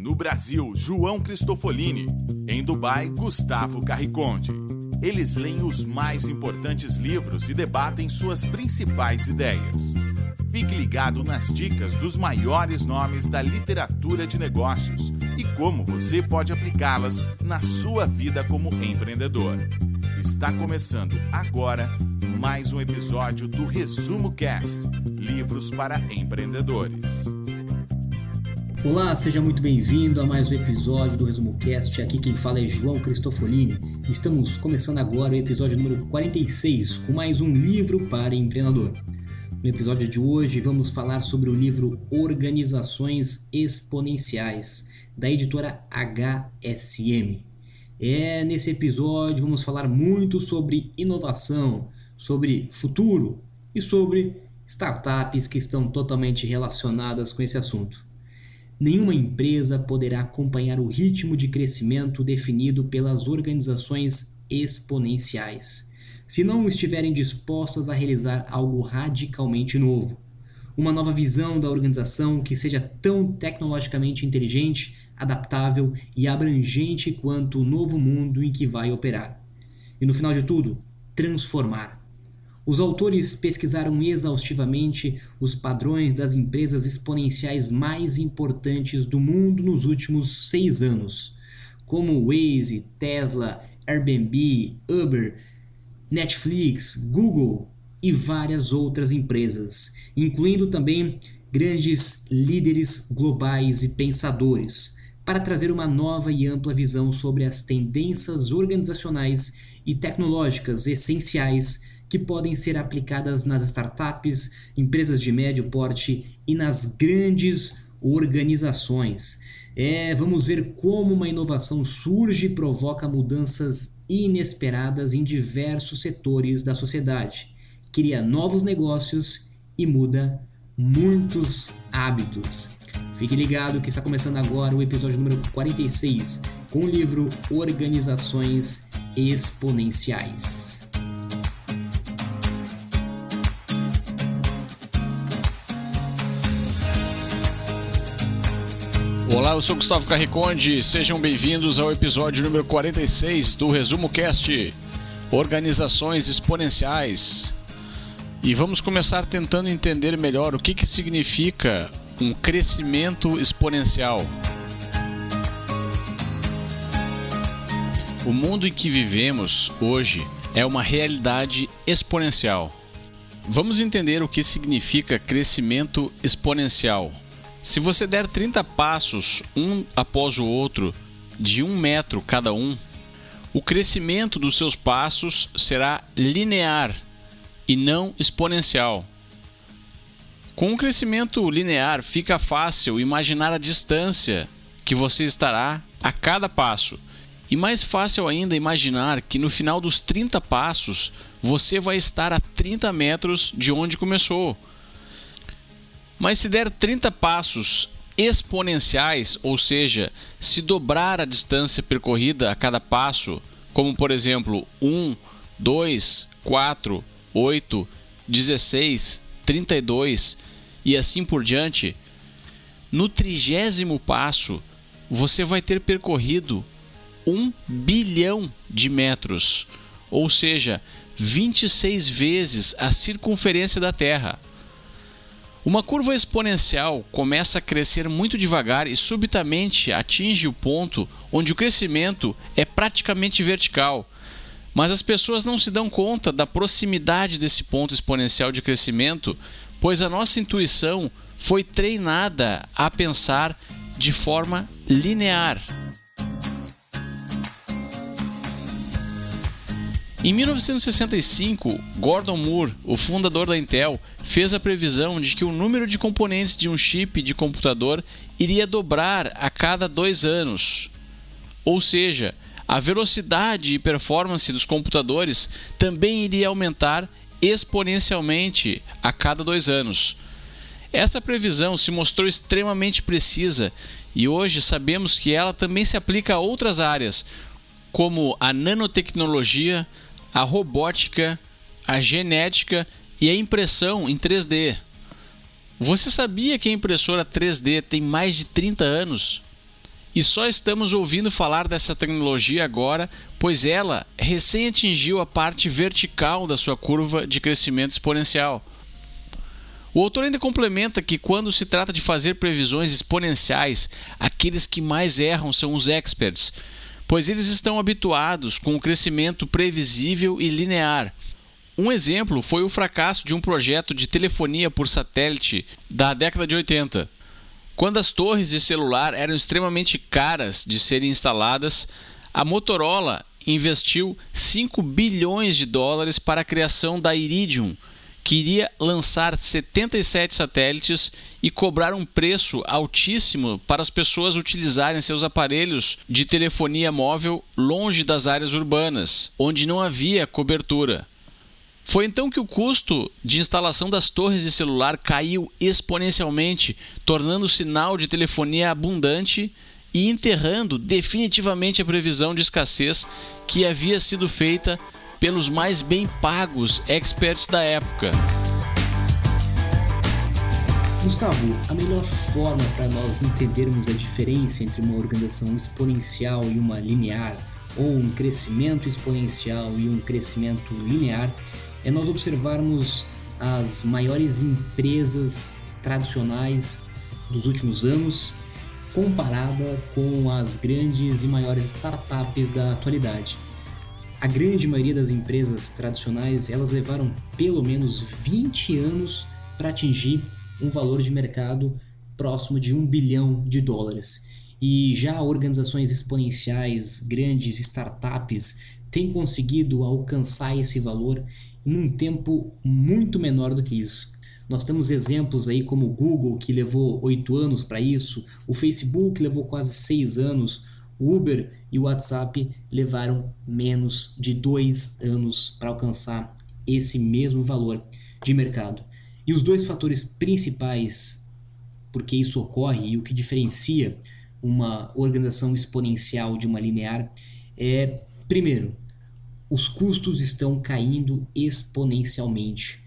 No Brasil, João Cristofolini. Em Dubai, Gustavo Carriconde. Eles leem os mais importantes livros e debatem suas principais ideias. Fique ligado nas dicas dos maiores nomes da literatura de negócios e como você pode aplicá-las na sua vida como empreendedor. Está começando agora mais um episódio do Resumo Cast, livros para empreendedores. Olá, seja muito bem-vindo a mais um episódio do Resumo Cast. Aqui quem fala é João Cristofolini. Estamos começando agora o episódio número 46 com mais um livro para empreendedor. No episódio de hoje vamos falar sobre o livro Organizações Exponenciais, da editora HSM. Nesse episódio vamos falar muito sobre inovação, sobre futuro e sobre startups que estão totalmente relacionadas com esse assunto. Nenhuma empresa poderá acompanhar o ritmo de crescimento definido pelas organizações exponenciais, se não estiverem dispostas a realizar algo radicalmente novo. Uma nova visão da organização que seja tão tecnologicamente inteligente, adaptável e abrangente quanto o novo mundo em que vai operar. E no final de tudo, transformar. Os autores pesquisaram exaustivamente os padrões das empresas exponenciais mais importantes do mundo nos últimos 6 anos, como Waze, Tesla, Airbnb, Uber, Netflix, Google e várias outras empresas, incluindo também grandes líderes globais e pensadores, para trazer uma nova e ampla visão sobre as tendências organizacionais e tecnológicas essenciais que podem ser aplicadas nas startups, empresas de médio porte e nas grandes organizações. Vamos ver como uma inovação surge e provoca mudanças inesperadas em diversos setores da sociedade, cria novos negócios e muda muitos hábitos. Fique ligado que está começando agora o episódio número 46 com o livro Organizações Exponenciais. Olá, eu sou Gustavo Carriconde, sejam bem-vindos ao episódio número 46 do Resumo Cast, Organizações Exponenciais. E vamos começar tentando entender melhor o que significa um crescimento exponencial. O mundo em que vivemos hoje é uma realidade exponencial. Vamos entender o que significa crescimento exponencial. Se você der 30 passos, um após o outro, de 1 metro cada um, o crescimento dos seus passos será linear e não exponencial. Com um crescimento linear, fica fácil imaginar a distância que você estará a cada passo. E mais fácil ainda imaginar que no final dos 30 passos, você vai estar a 30 metros de onde começou. Mas se der 30 passos exponenciais, ou seja, se dobrar a distância percorrida a cada passo, como por exemplo 1, 2, 4, 8, 16, 32 e assim por diante, no 30º passo você vai ter percorrido 1 bilhão de metros, ou seja, 26 vezes a circunferência da Terra. Uma curva exponencial começa a crescer muito devagar e subitamente atinge o ponto onde o crescimento é praticamente vertical. Mas as pessoas não se dão conta da proximidade desse ponto exponencial de crescimento, pois a nossa intuição foi treinada a pensar de forma linear. Em 1965, Gordon Moore, o fundador da Intel, fez a previsão de que o número de componentes de um chip de computador iria dobrar a cada 2 anos. Ou seja, a velocidade e performance dos computadores também iria aumentar exponencialmente a cada 2 anos. Essa previsão se mostrou extremamente precisa e hoje sabemos que ela também se aplica a outras áreas, como a nanotecnologia, a robótica, a genética e a impressão em 3D. Você sabia que a impressora 3D tem mais de 30 anos? e só estamos ouvindo falar dessa tecnologia agora, pois ela recém atingiu a parte vertical da sua curva de crescimento exponencial. O autor ainda complementa que quando se trata de fazer previsões exponenciais, aqueles que mais erram são os experts, pois eles estão habituados com o crescimento previsível e linear. Um exemplo foi o fracasso de um projeto de telefonia por satélite da década de 80. Quando as torres de celular eram extremamente caras de serem instaladas, a Motorola investiu 5 bilhões de dólares para a criação da Iridium, que iria lançar 77 satélites e cobrar um preço altíssimo para as pessoas utilizarem seus aparelhos de telefonia móvel longe das áreas urbanas, onde não havia cobertura. Foi então que o custo de instalação das torres de celular caiu exponencialmente, tornando o sinal de telefonia abundante e enterrando definitivamente a previsão de escassez que havia sido feita pelos mais bem pagos experts da época. Gustavo, a melhor forma para nós entendermos a diferença entre uma organização exponencial e uma linear, ou um crescimento exponencial e um crescimento linear, é nós observarmos as maiores empresas tradicionais dos últimos anos comparada com as grandes e maiores startups da atualidade. A grande maioria das empresas tradicionais, elas levaram pelo menos 20 anos para atingir um valor de mercado próximo de $1 bilhão. E já organizações exponenciais, grandes startups, têm conseguido alcançar esse valor em um tempo muito menor do que isso. Nós temos exemplos aí como o Google, que levou 8 anos para isso, o Facebook levou quase 6 anos, o Uber e o WhatsApp levaram menos de 2 anos para alcançar esse mesmo valor de mercado. E os dois fatores principais porque isso ocorre e o que diferencia uma organização exponencial de uma linear é, primeiro, os custos estão caindo exponencialmente.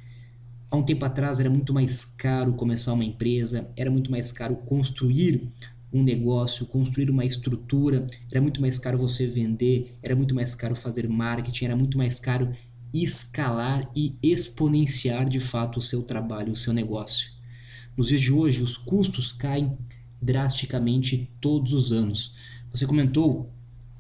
Há um tempo atrás era muito mais caro começar uma empresa, era muito mais caro construir um negócio, construir uma estrutura, era muito mais caro você vender, era muito mais caro fazer marketing, era muito mais caro escalar e exponenciar de fato o seu trabalho, o seu negócio. Nos dias de hoje, os custos caem drasticamente todos os anos. Você comentou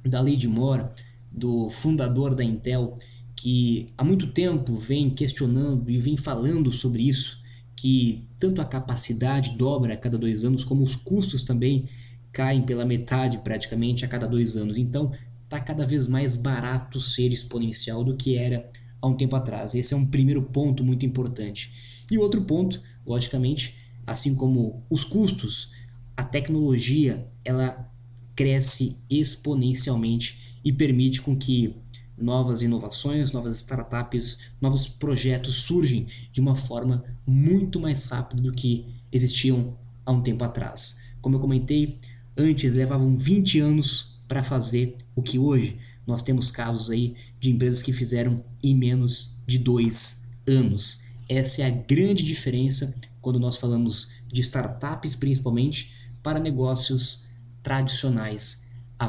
da lei de Moore, do fundador da Intel, que há muito tempo vem questionando e vem falando sobre isso, que tanto a capacidade dobra a cada 2 anos, como os custos também caem pela metade praticamente a cada 2 anos. Então, está cada vez mais barato ser exponencial do que era há um tempo atrás. Esse é um primeiro ponto muito importante. E o outro ponto, logicamente, assim como os custos, a tecnologia ela cresce exponencialmente e permite com que novas inovações, novas startups, novos projetos surgem de uma forma muito mais rápida do que existiam há um tempo atrás. Como eu comentei, antes levavam 20 anos para fazer o que hoje nós temos casos aí de empresas que fizeram em menos de 2 anos. Essa é a grande diferença quando nós falamos de startups principalmente para negócios tradicionais. A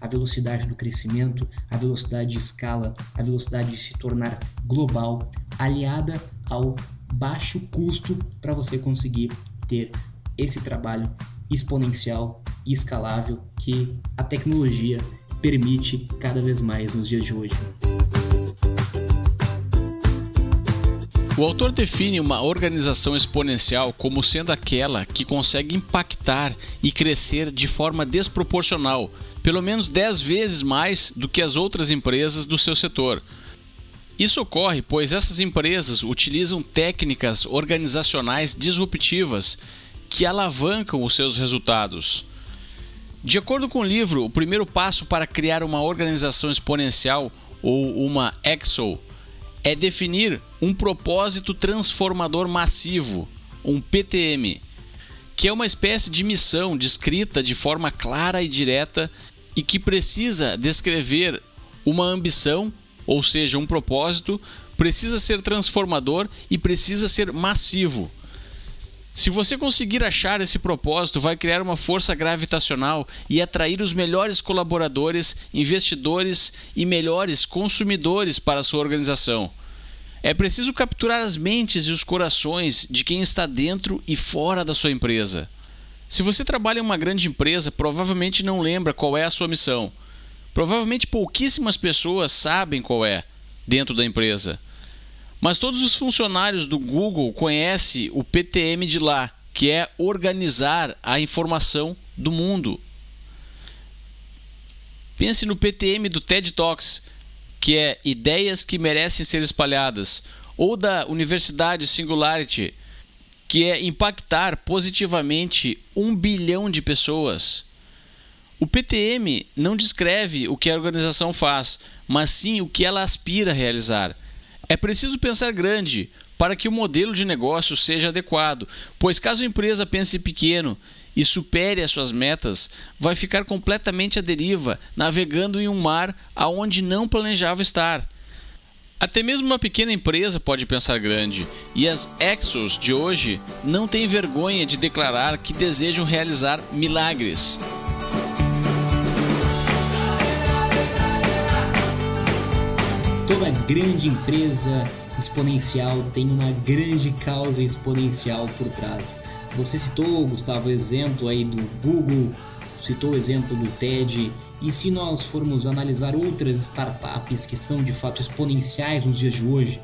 velocidade do crescimento, a velocidade de escala, a velocidade de se tornar global, aliada ao baixo custo para você conseguir ter esse trabalho exponencial e escalável que a tecnologia permite cada vez mais nos dias de hoje. O autor define uma organização exponencial como sendo aquela que consegue impactar e crescer de forma desproporcional, pelo menos 10 vezes mais do que as outras empresas do seu setor. Isso ocorre pois essas empresas utilizam técnicas organizacionais disruptivas que alavancam os seus resultados. De acordo com o livro, o primeiro passo para criar uma organização exponencial ou uma EXO é definir um propósito transformador massivo, um PTM, que é uma espécie de missão descrita de forma clara e direta e que precisa descrever uma ambição, ou seja, um propósito, precisa ser transformador e precisa ser massivo. Se você conseguir achar esse propósito, vai criar uma força gravitacional e atrair os melhores colaboradores, investidores e melhores consumidores para a sua organização. É preciso capturar as mentes e os corações de quem está dentro e fora da sua empresa. Se você trabalha em uma grande empresa, provavelmente não lembra qual é a sua missão. Provavelmente pouquíssimas pessoas sabem qual é dentro da empresa. Mas todos os funcionários do Google conhecem o PTM de lá, que é organizar a informação do mundo. Pense no PTM do TED Talks, que é ideias que merecem ser espalhadas, ou da Universidade Singularity, que é impactar positivamente 1 bilhão de pessoas. O PTM não descreve o que a organização faz, mas sim o que ela aspira a realizar. É preciso pensar grande para que o modelo de negócio seja adequado, pois caso a empresa pense pequeno e supere as suas metas, vai ficar completamente à deriva, navegando em um mar aonde não planejava estar. Até mesmo uma pequena empresa pode pensar grande, e as Exos de hoje não têm vergonha de declarar que desejam realizar milagres. Toda grande empresa exponencial tem uma grande causa exponencial por trás. Você citou, Gustavo, o exemplo aí do Google, citou o exemplo do TED, e se nós formos analisar outras startups que são de fato exponenciais nos dias de hoje,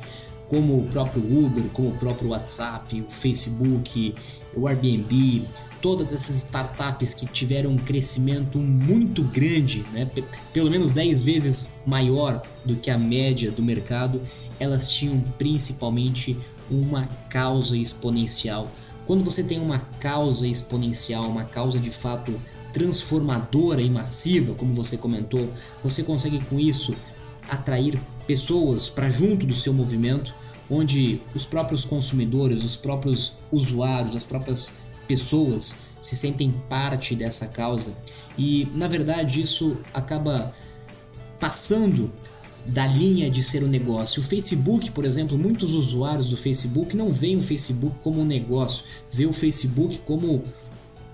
como o próprio Uber, como o próprio WhatsApp, o Facebook, o Airbnb, todas essas startups que tiveram um crescimento muito grande, né? Pelo menos 10 vezes maior do que a média do mercado, elas tinham principalmente uma causa exponencial. Quando você tem uma causa exponencial, uma causa de fato transformadora e massiva, como você comentou, você consegue com isso atrair pessoas para junto do seu movimento, onde os próprios consumidores, os próprios usuários, as próprias pessoas se sentem parte dessa causa, e na verdade isso acaba passando da linha de ser um negócio. O Facebook, por exemplo, muitos usuários do Facebook não veem o Facebook como um negócio, veem o Facebook como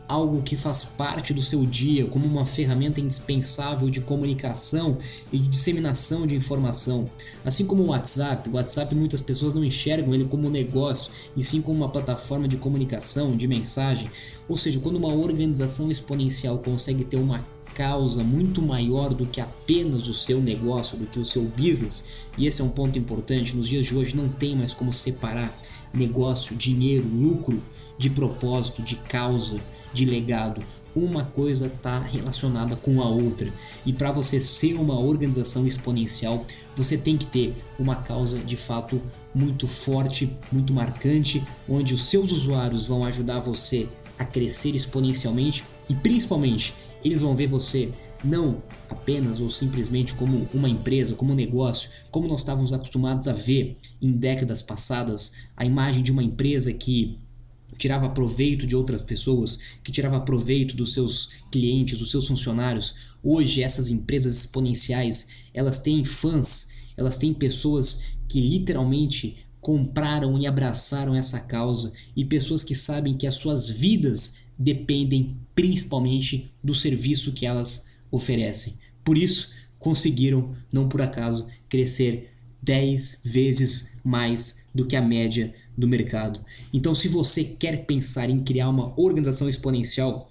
algo que faz parte do seu dia, como uma ferramenta indispensável de comunicação e de disseminação de informação. Assim como o WhatsApp muitas pessoas não enxergam ele como um negócio, e sim como uma plataforma de comunicação, de mensagem. Ou seja, quando uma organização exponencial consegue ter uma causa muito maior do que apenas o seu negócio, do que o seu business, e esse é um ponto importante, nos dias de hoje não tem mais como separar negócio, dinheiro, lucro, de propósito, de causa, de legado. Uma coisa está relacionada com a outra, e para você ser uma organização exponencial, você tem que ter uma causa de fato muito forte, muito marcante, onde os seus usuários vão ajudar você a crescer exponencialmente, e principalmente eles vão ver você não apenas ou simplesmente como uma empresa, como um negócio, como nós estávamos acostumados a ver em décadas passadas, a imagem de uma empresa que tirava proveito de outras pessoas, que tirava proveito dos seus clientes, dos seus funcionários. Hoje essas empresas exponenciais, elas têm fãs, elas têm pessoas que literalmente compraram e abraçaram essa causa, e pessoas que sabem que as suas vidas dependem principalmente do serviço que elas oferecem. Por isso conseguiram, não por acaso, crescer 10 vezes mais do que a média do mercado. Então, se você quer pensar em criar uma organização exponencial,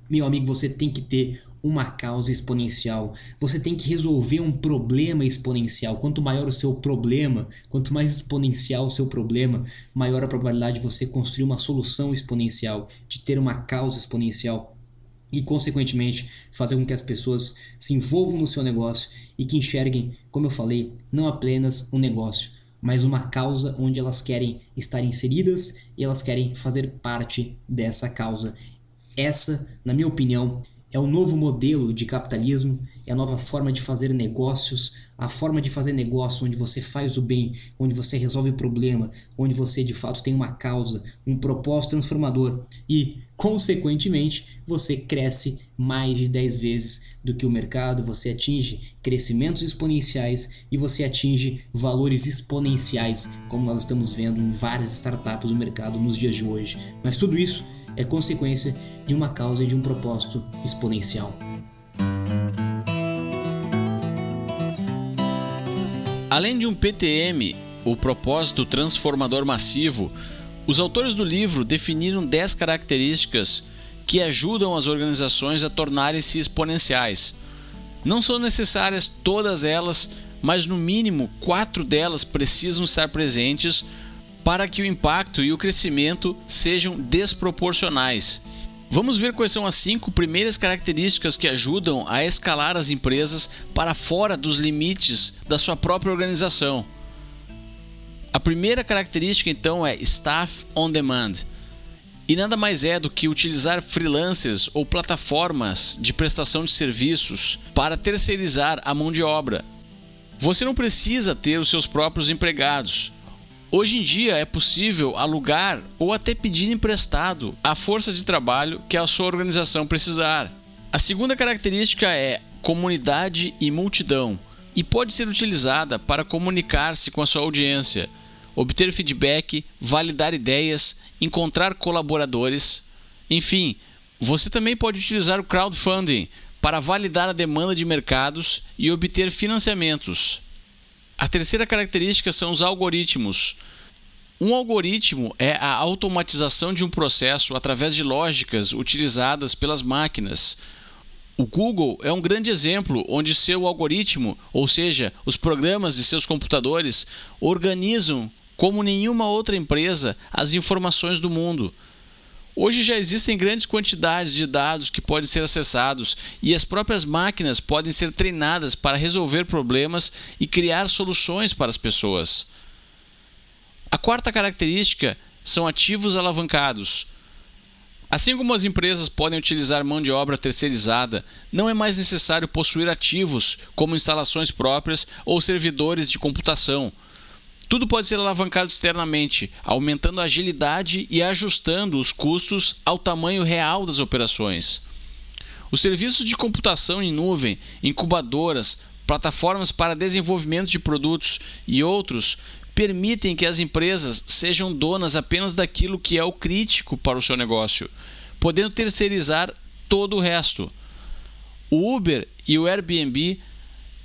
meu amigo, você tem que ter uma causa exponencial. Você tem que resolver um problema exponencial. Quanto maior o seu problema, quanto mais exponencial o seu problema, maior a probabilidade de você construir uma solução exponencial, de ter uma causa exponencial e, consequentemente, fazer com que as pessoas se envolvam no seu negócio e que enxerguem, como eu falei, não apenas um negócio, mas uma causa onde elas querem estar inseridas e elas querem fazer parte dessa causa. Essa, na minha opinião, é um novo modelo de capitalismo é a nova forma de fazer negócios, a forma de fazer negócio onde você faz o bem, onde você resolve o problema, onde você de fato tem uma causa, um propósito transformador e, consequentemente, você cresce mais de 10 vezes do que o mercado, você atinge crescimentos exponenciais e você atinge valores exponenciais, como nós estamos vendo em várias startups do mercado nos dias de hoje. Mas tudo isso é consequência de uma causa e de um propósito exponencial. Além de um PTM, o propósito transformador massivo, os autores do livro definiram 10 características que ajudam as organizações a tornarem-se exponenciais. Não são necessárias todas elas, mas no mínimo 4 delas precisam estar presentes para que o impacto e o crescimento sejam desproporcionais. Vamos ver quais são as 5 primeiras características que ajudam a escalar as empresas para fora dos limites da sua própria organização. A primeira característica então é Staff on Demand. E nada mais é do que utilizar freelancers ou plataformas de prestação de serviços para terceirizar a mão de obra. Você não precisa ter os seus próprios empregados. Hoje em dia é possível alugar ou até pedir emprestado a força de trabalho que a sua organização precisar. A segunda característica é comunidade e multidão e pode ser utilizada para comunicar-se com a sua audiência, obter feedback, validar ideias, encontrar colaboradores. Enfim, você também pode utilizar o crowdfunding para validar a demanda de mercados e obter financiamentos. A terceira característica são os algoritmos. Um algoritmo é a automatização de um processo através de lógicas utilizadas pelas máquinas. O Google é um grande exemplo onde seu algoritmo, ou seja, os programas de seus computadores, organizam como nenhuma outra empresa as informações do mundo. Hoje já existem grandes quantidades de dados que podem ser acessados e as próprias máquinas podem ser treinadas para resolver problemas e criar soluções para as pessoas. A quarta característica são ativos alavancados. Assim como as empresas podem utilizar mão de obra terceirizada, não é mais necessário possuir ativos como instalações próprias ou servidores de computação. Tudo pode ser alavancado externamente, aumentando a agilidade e ajustando os custos ao tamanho real das operações. Os serviços de computação em nuvem, incubadoras, plataformas para desenvolvimento de produtos e outros permitem que as empresas sejam donas apenas daquilo que é o crítico para o seu negócio, podendo terceirizar todo o resto. O Uber e o Airbnb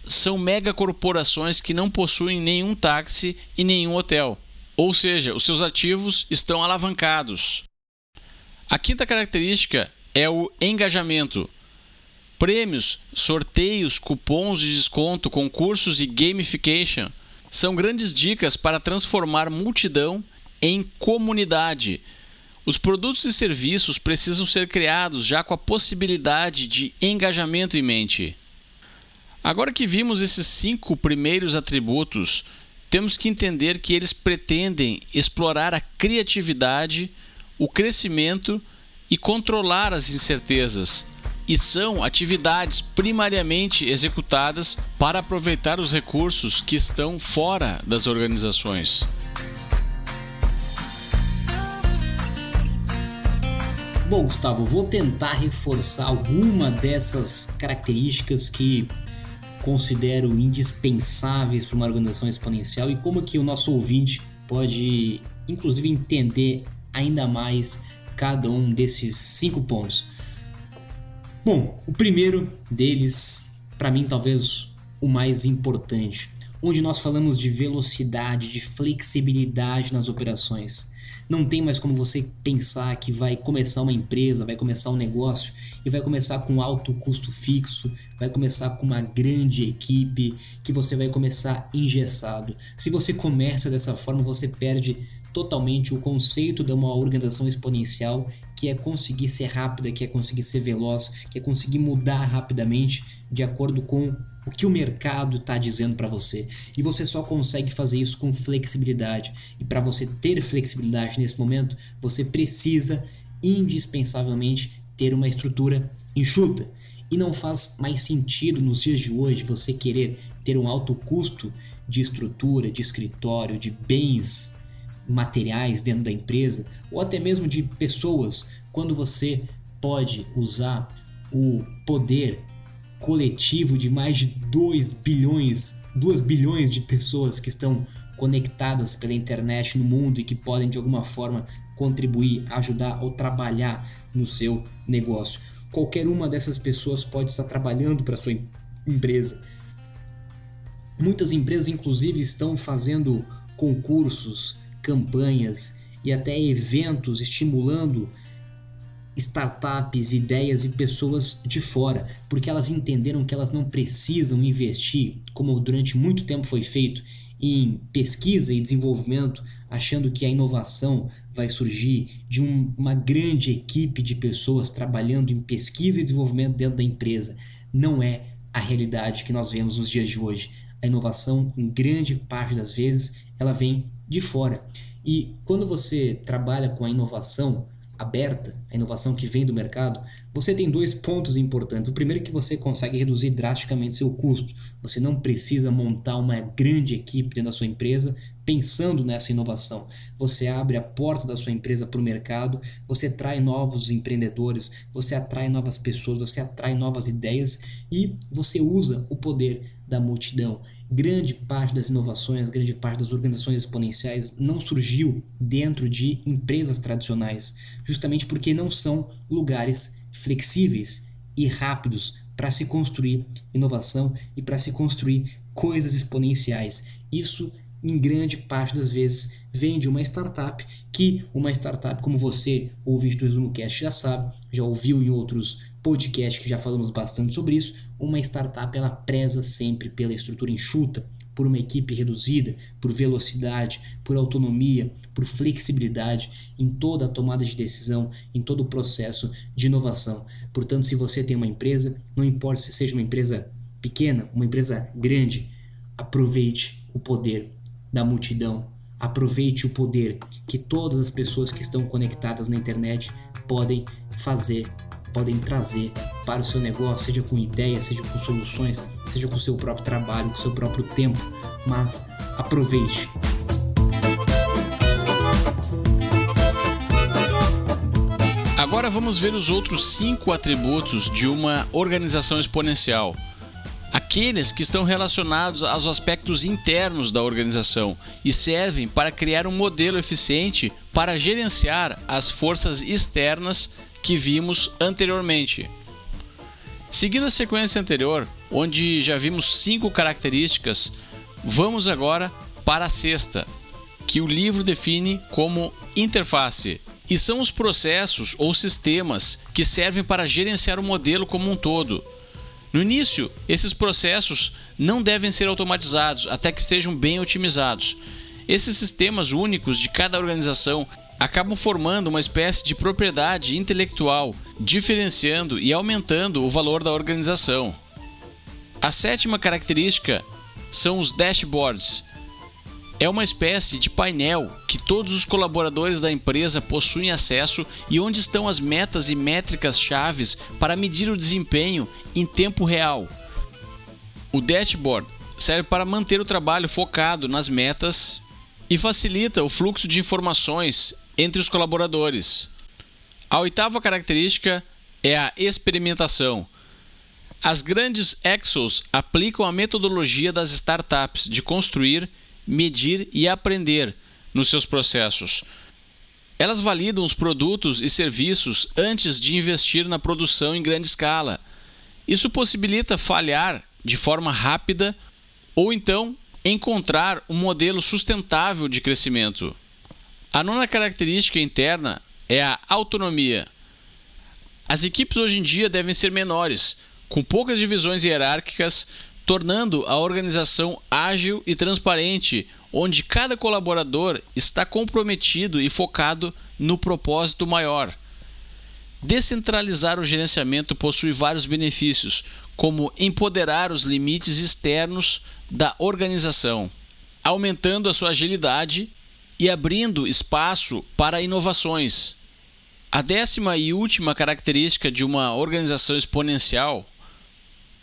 são megacorporações que não possuem nenhum táxi e nenhum hotel, ou seja, os seus ativos estão alavancados. A quinta característica é o engajamento. Prêmios, sorteios, cupons de desconto, concursos e gamification são grandes dicas para transformar multidão em comunidade. Os produtos e serviços precisam ser criados já com a possibilidade de engajamento em mente. Agora que vimos esses 5 primeiros atributos, temos que entender que eles pretendem explorar a criatividade, o crescimento e controlar as incertezas, e são atividades primariamente executadas para aproveitar os recursos que estão fora das organizações. Bom, Gustavo, vou tentar reforçar alguma dessas características que considero indispensáveis para uma organização exponencial e como que o nosso ouvinte pode, inclusive, entender ainda mais cada um desses 5 pontos. Bom, o primeiro deles, para mim, talvez o mais importante, onde nós falamos de velocidade, de flexibilidade nas operações. Não tem mais como você pensar que vai começar uma empresa, vai começar um negócio e vai começar com alto custo fixo, vai começar com uma grande equipe, que você vai começar engessado. Se você começa dessa forma, você perde totalmente o conceito de uma organização exponencial, que é conseguir ser rápida, que é conseguir ser veloz, que é conseguir mudar rapidamente de acordo com o que o mercado está dizendo para você. E você só consegue fazer isso com flexibilidade. E para você ter flexibilidade nesse momento, você precisa indispensavelmente ter uma estrutura enxuta. E não faz mais sentido nos dias de hoje você querer ter um alto custo de estrutura, de escritório, de bens materiais dentro da empresa, ou até mesmo de pessoas, quando você pode usar o poder coletivo de mais de 2 bilhões de pessoas que estão conectadas pela internet no mundo e que podem de alguma forma contribuir, ajudar ou trabalhar no seu negócio. Qualquer uma dessas pessoas pode estar trabalhando para a sua empresa. Muitas empresas inclusive estão fazendo concursos, campanhas e até eventos estimulando startups, ideias e pessoas de fora, porque elas entenderam que elas não precisam investir, como durante muito tempo foi feito, em pesquisa e desenvolvimento, achando que a inovação vai surgir de uma grande equipe de pessoas trabalhando em pesquisa e desenvolvimento dentro da empresa. Não é a realidade que nós vemos nos dias de hoje. A inovação, em grande parte das vezes, ela vem de fora. E quando você trabalha com a inovação aberta, a inovação que vem do mercado, você tem 2 pontos importantes. O primeiro é que você consegue reduzir drasticamente seu custo. Você não precisa montar uma grande equipe dentro da sua empresa pensando nessa inovação. Você abre a porta da sua empresa para o mercado, você atrai novos empreendedores, você atrai novas pessoas, você atrai novas ideias e você usa o poder da multidão. Grande parte das inovações, grande parte das organizações exponenciais não surgiu dentro de empresas tradicionais, justamente porque não são lugares flexíveis e rápidos para se construir inovação e para se construir coisas exponenciais. Isso, em grande parte das vezes, vem de uma startup, como você, ouvinte do Resumo Cast, já sabe, já ouviu em outros podcasts que já falamos bastante sobre isso. Uma startup ela preza sempre pela estrutura enxuta, por uma equipe reduzida, por velocidade, por autonomia, por flexibilidade em toda a tomada de decisão, em todo o processo de inovação. Portanto, se você tem uma empresa, não importa se seja uma empresa pequena, uma empresa grande, aproveite o poder da multidão, aproveite o poder que todas as pessoas que estão conectadas na internet podem trazer para o seu negócio, seja com ideias, seja com soluções, seja com o seu próprio trabalho, com o seu próprio tempo, mas aproveite. Agora vamos ver os outros 5 atributos de uma organização exponencial. Aqueles que estão relacionados aos aspectos internos da organização e servem para criar um modelo eficiente para gerenciar as forças externas que vimos anteriormente. Seguindo a sequência anterior, onde já vimos 5 características, vamos agora para a 6ª, que o livro define como interface. E são os processos ou sistemas que servem para gerenciar o modelo como um todo. No início, esses processos não devem ser automatizados até que estejam bem otimizados. Esses sistemas únicos de cada organização acabam formando uma espécie de propriedade intelectual, diferenciando e aumentando o valor da organização. A 7ª característica são os dashboards. É uma espécie de painel que todos os colaboradores da empresa possuem acesso e onde estão as metas e métricas chaves para medir o desempenho em tempo real. O dashboard serve para manter o trabalho focado nas metas e facilita o fluxo de informações entre os colaboradores. A 8ª característica é a experimentação. As grandes Exos aplicam a metodologia das startups de construir, medir e aprender nos seus processos. Elas validam os produtos e serviços antes de investir na produção em grande escala. Isso possibilita falhar de forma rápida ou então encontrar um modelo sustentável de crescimento. A 9ª característica interna é a autonomia. As equipes hoje em dia devem ser menores, com poucas divisões hierárquicas, tornando a organização ágil e transparente, onde cada colaborador está comprometido e focado no propósito maior. Descentralizar o gerenciamento possui vários benefícios, como empoderar os limites externos da organização, aumentando a sua agilidade e abrindo espaço para inovações. A 10ª e última característica de uma organização exponencial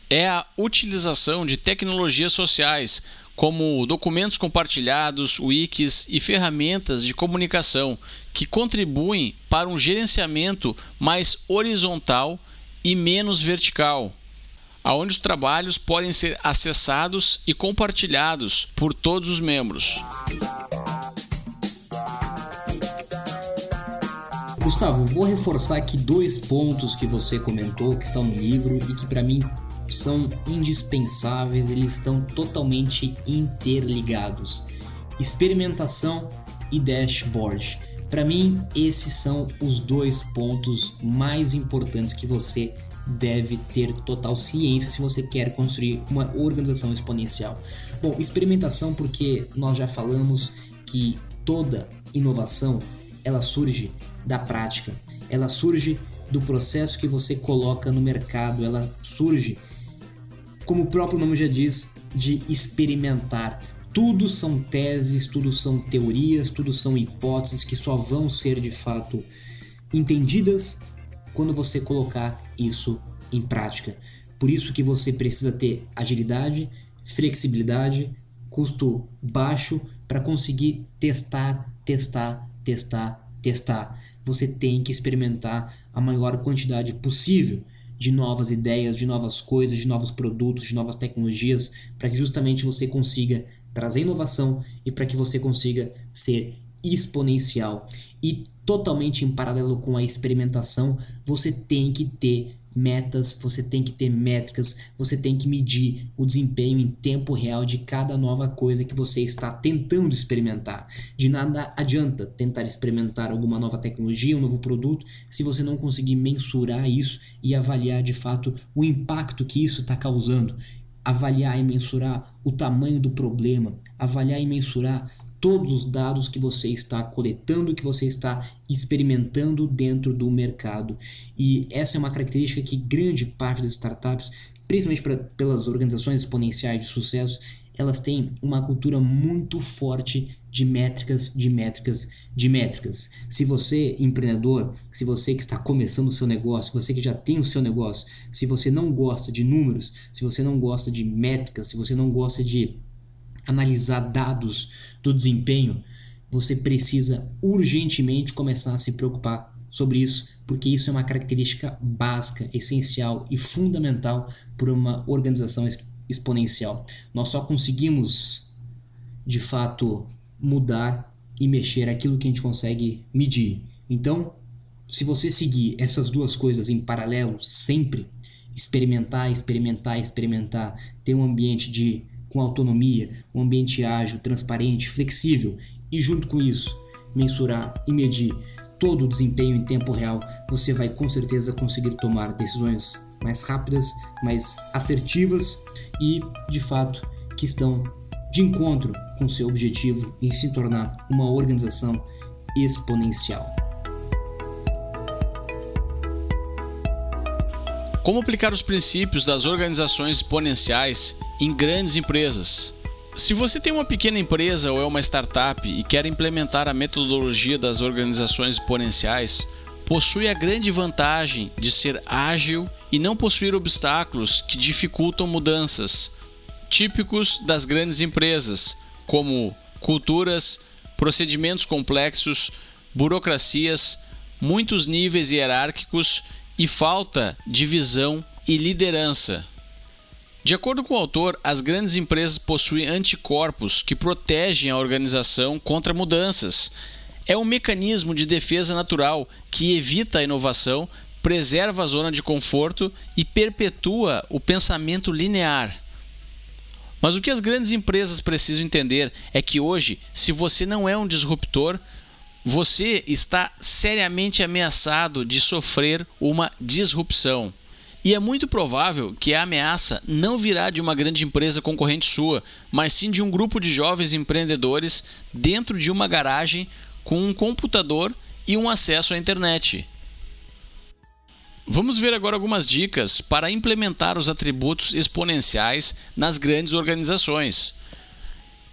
é a utilização de tecnologias sociais, como documentos compartilhados, wikis e ferramentas de comunicação, que contribuem para um gerenciamento mais horizontal e menos vertical, onde os trabalhos podem ser acessados e compartilhados por todos os membros. Gustavo, vou reforçar aqui 2 pontos que você comentou, que estão no livro e que para mim são indispensáveis, eles estão totalmente interligados. Experimentação e dashboard. Para mim, esses são os 2 pontos mais importantes que você deve ter total ciência se você quer construir uma organização exponencial. Bom, experimentação, porque nós já falamos que toda inovação ela surge da prática, ela surge do processo que você coloca no mercado, ela surge, como o próprio nome já diz, de experimentar. Tudo são teses, tudo são teorias, tudo são hipóteses que só vão ser de fato entendidas quando você colocar isso em prática. Por isso que você precisa ter agilidade, flexibilidade, custo baixo para conseguir testar. Você tem que experimentar a maior quantidade possível de novas ideias, de novas coisas, de novos produtos, de novas tecnologias, para que justamente você consiga trazer inovação e para que você consiga ser exponencial. E totalmente em paralelo com a experimentação, você tem que ter metas, você tem que ter métricas, você tem que medir o desempenho em tempo real de cada nova coisa que você está tentando experimentar. De nada adianta tentar experimentar alguma nova tecnologia, um novo produto, se você não conseguir mensurar isso e avaliar de fato o impacto que isso está causando. Avaliar e mensurar o tamanho do problema, avaliar e mensurar todos os dados que você está coletando, que você está experimentando dentro do mercado. E essa é uma característica que grande parte das startups, principalmente pelas organizações exponenciais de sucesso, elas têm uma cultura muito forte de métricas. Se você, empreendedor, se você que está começando o seu negócio, você que já tem o seu negócio, se você não gosta de números, se você não gosta de métricas, se você não gosta de analisar dados do desempenho, você precisa urgentemente começar a se preocupar sobre isso, porque isso é uma característica básica, essencial e fundamental para uma organização exponencial. Nós só conseguimos, de fato, mudar e mexer aquilo que a gente consegue medir. Então, se você seguir essas 2 coisas em paralelo, sempre experimentar, ter um ambiente com autonomia, um ambiente ágil, transparente, flexível e junto com isso mensurar e medir todo o desempenho em tempo real, você vai com certeza conseguir tomar decisões mais rápidas, mais assertivas e de fato que estão de encontro com seu objetivo em se tornar uma organização exponencial. Como aplicar os princípios das organizações exponenciais em grandes empresas? Se você tem uma pequena empresa ou é uma startup e quer implementar a metodologia das organizações exponenciais, possui a grande vantagem de ser ágil e não possuir obstáculos que dificultam mudanças, típicos das grandes empresas, como culturas, procedimentos complexos, burocracias, muitos níveis hierárquicos e falta de visão e liderança. De acordo com o autor, as grandes empresas possuem anticorpos que protegem a organização contra mudanças. É um mecanismo de defesa natural que evita a inovação, preserva a zona de conforto e perpetua o pensamento linear. Mas o que as grandes empresas precisam entender é que hoje, se você não é um disruptor, você está seriamente ameaçado de sofrer uma disrupção. E é muito provável que a ameaça não virá de uma grande empresa concorrente sua, mas sim de um grupo de jovens empreendedores dentro de uma garagem com um computador e um acesso à internet. Vamos ver agora algumas dicas para implementar os atributos exponenciais nas grandes organizações.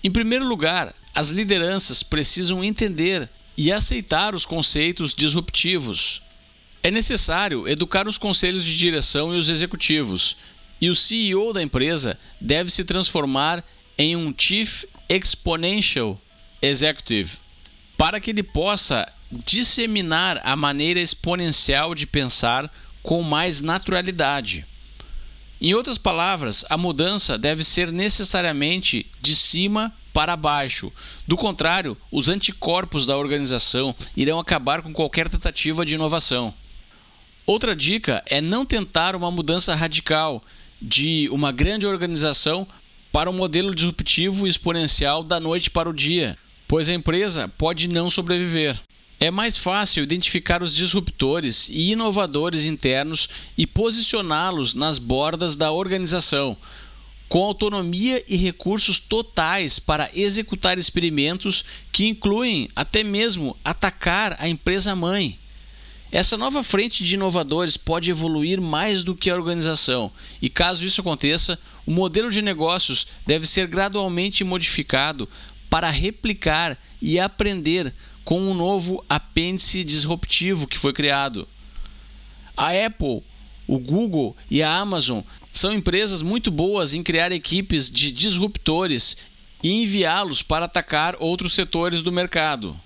Em primeiro lugar, as lideranças precisam entender e aceitar os conceitos disruptivos. É necessário educar os conselhos de direção e os executivos. e o CEO da empresa deve se transformar em um Chief Exponential Executive, para que ele possa disseminar a maneira exponencial de pensar com mais naturalidade. Em outras palavras, a mudança deve ser necessariamente de cima para baixo. Do contrário, os anticorpos da organização irão acabar com qualquer tentativa de inovação. Outra dica é não tentar uma mudança radical de uma grande organização para um modelo disruptivo e exponencial da noite para o dia, pois a empresa pode não sobreviver. É mais fácil identificar os disruptores e inovadores internos e posicioná-los nas bordas da organização, com autonomia e recursos totais para executar experimentos que incluem até mesmo atacar a empresa-mãe. Essa nova frente de inovadores pode evoluir mais do que a organização, e caso isso aconteça, o modelo de negócios deve ser gradualmente modificado para replicar e aprender com um novo apêndice disruptivo que foi criado. A Apple, o Google e a Amazon são empresas muito boas em criar equipes de disruptores e enviá-los para atacar outros setores do mercado.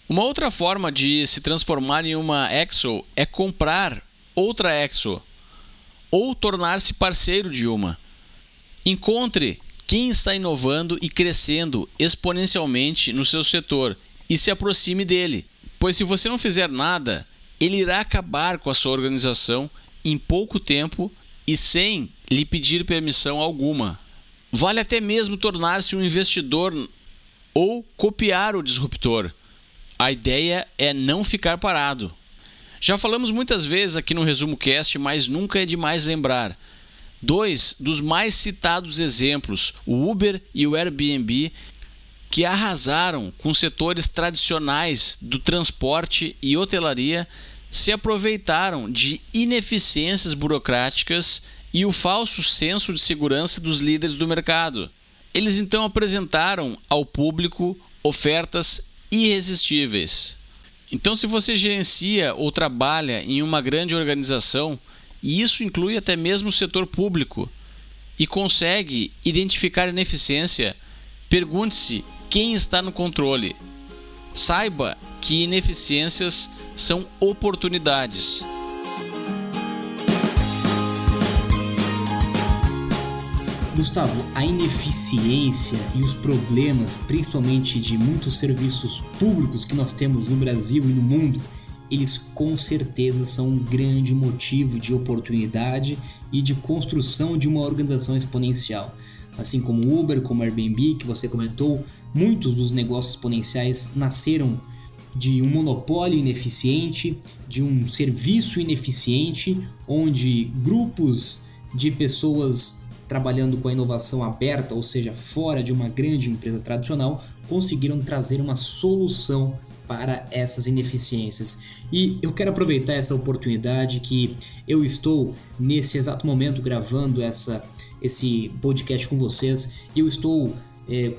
Uma outra forma de se transformar em uma Exo é comprar outra Exo ou tornar-se parceiro de uma. Encontre quem está inovando e crescendo exponencialmente no seu setor e se aproxime dele, pois se você não fizer nada, ele irá acabar com a sua organização em pouco tempo e sem lhe pedir permissão alguma. Vale até mesmo tornar-se um investidor ou copiar o disruptor. A ideia é não ficar parado. Já falamos muitas vezes aqui no Resumo Cast, mas nunca é demais lembrar. 2 dos mais citados exemplos, o Uber e o Airbnb, que arrasaram com setores tradicionais do transporte e hotelaria, se aproveitaram de ineficiências burocráticas e o falso senso de segurança dos líderes do mercado. Eles então apresentaram ao público ofertas irresistíveis. Então, se você gerencia ou trabalha em uma grande organização, e isso inclui até mesmo o setor público, e consegue identificar ineficiência, pergunte-se quem está no controle. Saiba que ineficiências são oportunidades. Gustavo, a ineficiência e os problemas, principalmente de muitos serviços públicos que nós temos no Brasil e no mundo, eles com certeza são um grande motivo de oportunidade e de construção de uma organização exponencial. Assim como o Uber, como o Airbnb, que você comentou, muitos dos negócios exponenciais nasceram de um monopólio ineficiente, de um serviço ineficiente, onde grupos de pessoas trabalhando com a inovação aberta, ou seja, fora de uma grande empresa tradicional, conseguiram trazer uma solução para essas ineficiências. E eu quero aproveitar essa oportunidade que eu estou nesse exato momento gravando esse podcast com vocês. Eu estou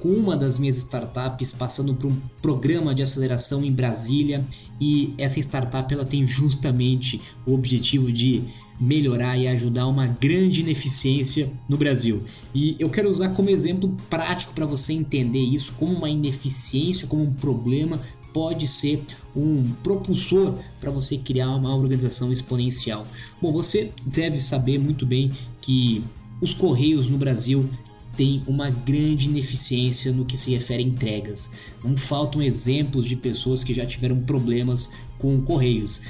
com uma das minhas startups passando por um programa de aceleração em Brasília, e essa startup ela tem justamente o objetivo de melhorar e ajudar uma grande ineficiência no Brasil. E eu quero usar como exemplo prático para você entender isso, como uma ineficiência, como um problema pode ser um propulsor para você criar uma organização exponencial. Bom, você deve saber muito bem que os Correios no Brasil têm uma grande ineficiência no que se refere a entregas. Não faltam exemplos de pessoas que já tiveram problemas com Correios.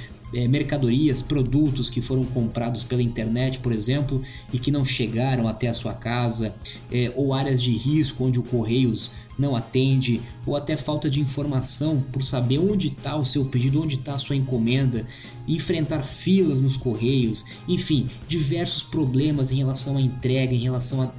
Mercadorias, produtos que foram comprados pela internet, por exemplo, e que não chegaram até a sua casa, ou áreas de risco onde o Correios não atende, ou até falta de informação por saber onde está o seu pedido, onde está a sua encomenda, enfrentar filas nos Correios, enfim, diversos problemas em relação à entrega, em relação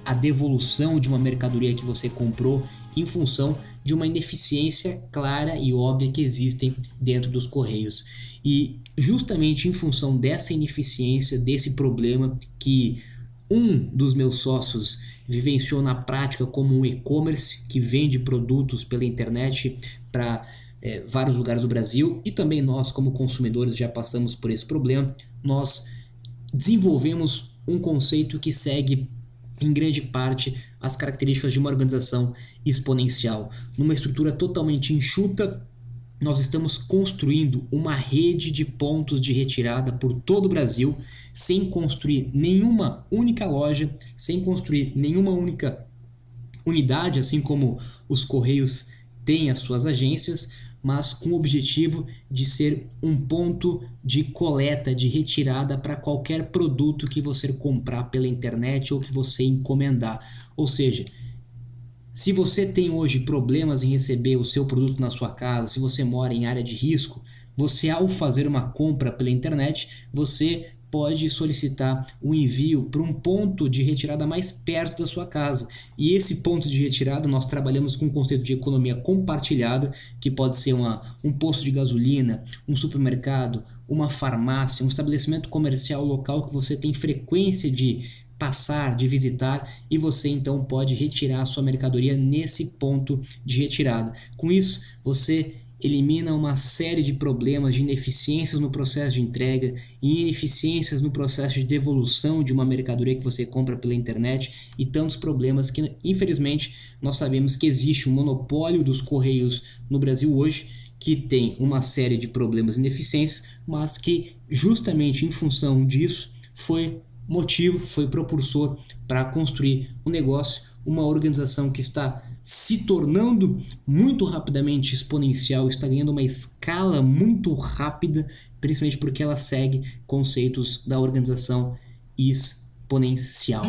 à devolução de uma mercadoria que você comprou, em função de uma ineficiência clara e óbvia que existem dentro dos Correios. E justamente em função dessa ineficiência, desse problema que um dos meus sócios vivenciou na prática como um e-commerce que vende produtos pela internet para vários lugares do Brasil, e também nós como consumidores já passamos por esse problema, nós desenvolvemos um conceito que segue em grande parte as características de uma organização exponencial. Numa estrutura totalmente enxuta, nós estamos construindo uma rede de pontos de retirada por todo o Brasil, sem construir nenhuma única loja, sem construir nenhuma única unidade, assim como os Correios têm as suas agências, mas com o objetivo de ser um ponto de coleta, de retirada para qualquer produto que você comprar pela internet ou que você encomendar. Ou seja, se você tem hoje problemas em receber o seu produto na sua casa, se você mora em área de risco, você, ao fazer uma compra pela internet, você pode solicitar o envio para um ponto de retirada mais perto da sua casa. E esse ponto de retirada nós trabalhamos com o conceito de economia compartilhada, que pode ser um posto de gasolina, um supermercado, uma farmácia, um estabelecimento comercial local que você tem frequência de passar, de visitar, e você então pode retirar a sua mercadoria nesse ponto de retirada. Com isso, você elimina uma série de problemas, de ineficiências no processo de entrega e ineficiências no processo de devolução de uma mercadoria que você compra pela internet e tantos problemas que, infelizmente, nós sabemos que existe um monopólio dos Correios no Brasil hoje, que tem uma série de problemas e ineficiências, mas que justamente em função disso foi propulsor para construir um negócio, uma organização que está se tornando muito rapidamente exponencial, está ganhando uma escala muito rápida, principalmente porque ela segue conceitos da organização exponencial.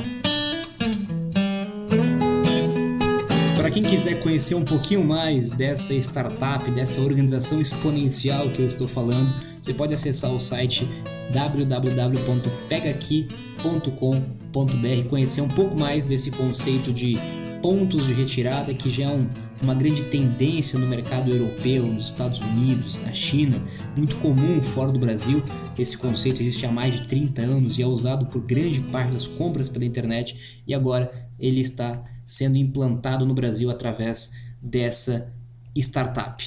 Para quem quiser conhecer um pouquinho mais dessa startup, dessa organização exponencial que eu estou falando, você pode acessar o site www.pegaqui.com.br, conhecer um pouco mais desse conceito de pontos de retirada, que já é uma grande tendência no mercado europeu, nos Estados Unidos, na China, muito comum fora do Brasil. Esse conceito existe há mais de 30 anos e é usado por grande parte das compras pela internet, e agora ele está sendo implantado no Brasil através dessa startup.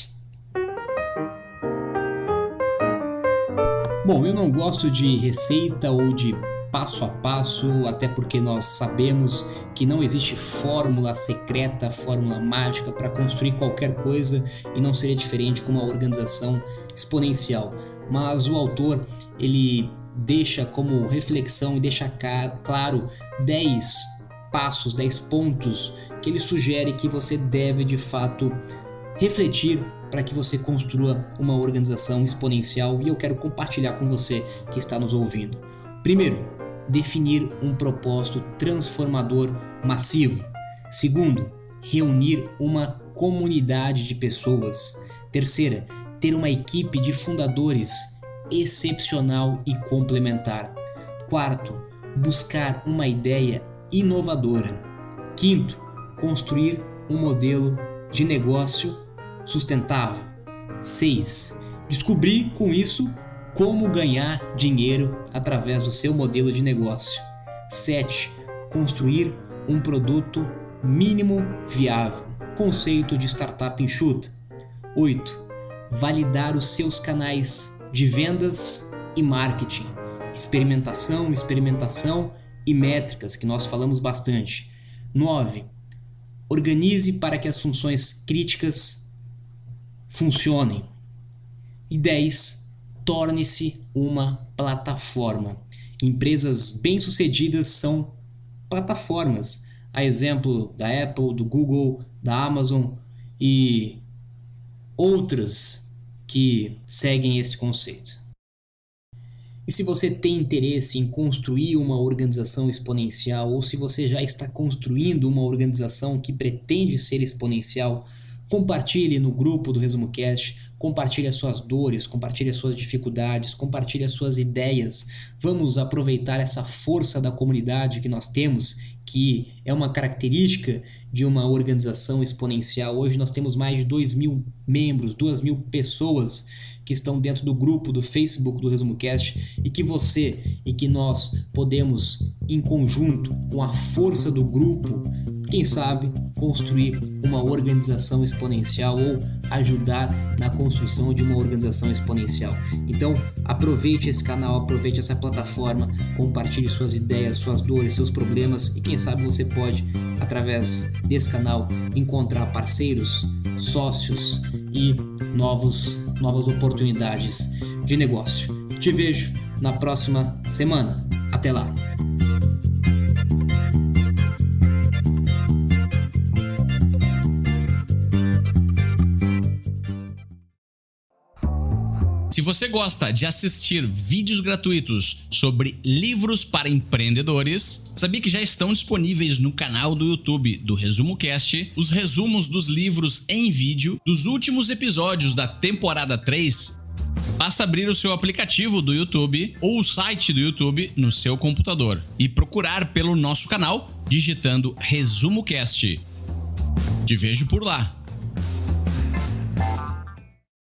Bom, eu não gosto de receita ou de passo a passo, até porque nós sabemos que não existe fórmula secreta, fórmula mágica para construir qualquer coisa, e não seria diferente com uma organização exponencial. Mas o autor, ele deixa como reflexão e deixa claro 10 passos, 10 pontos que ele sugere que você deve de fato refletir para que você construa uma organização exponencial, e eu quero compartilhar com você que está nos ouvindo. Primeiro, definir um propósito transformador massivo. Segundo, reunir uma comunidade de pessoas. Terceira, ter uma equipe de fundadores excepcional e complementar. Quarto, buscar uma ideia inovadora. Quinto, construir um modelo de negócio sustentável. 6. Descobrir com isso como ganhar dinheiro através do seu modelo de negócio. 7. Construir um produto mínimo viável. Conceito de startup enxuta. 8. Validar os seus canais de vendas e marketing. Experimentação e métricas, que nós falamos bastante. 9. Organize para que as funções críticas funcionem. E 10. Torne-se uma plataforma. Empresas bem-sucedidas são plataformas. A exemplo da Apple, do Google, da Amazon e outras que seguem esse conceito. E se você tem interesse em construir uma organização exponencial, ou se você já está construindo uma organização que pretende ser exponencial, compartilhe no grupo do ResumoCast, compartilhe as suas dores, compartilhe as suas dificuldades, compartilhe as suas ideias. Vamos aproveitar essa força da comunidade que nós temos, que é uma característica de uma organização exponencial. Hoje nós temos mais de 2.000 membros, 2.000 pessoas que estão dentro do grupo do Facebook do ResumoCast, e que você e que nós podemos, em conjunto com a força do grupo, quem sabe construir uma organização exponencial ou ajudar na construção de uma organização exponencial. Então, aproveite esse canal, aproveite essa plataforma, compartilhe suas ideias, suas dores, seus problemas e quem sabe você pode, através desse canal, encontrar parceiros, sócios e novas oportunidades de negócio. Te vejo na próxima semana. Até lá! Se você gosta de assistir vídeos gratuitos sobre livros para empreendedores, sabia que já estão disponíveis no canal do YouTube do Resumo Cast os resumos dos livros em vídeo dos últimos episódios da temporada 3? Basta abrir o seu aplicativo do YouTube ou o site do YouTube no seu computador e procurar pelo nosso canal digitando Resumo Cast. Te vejo por lá.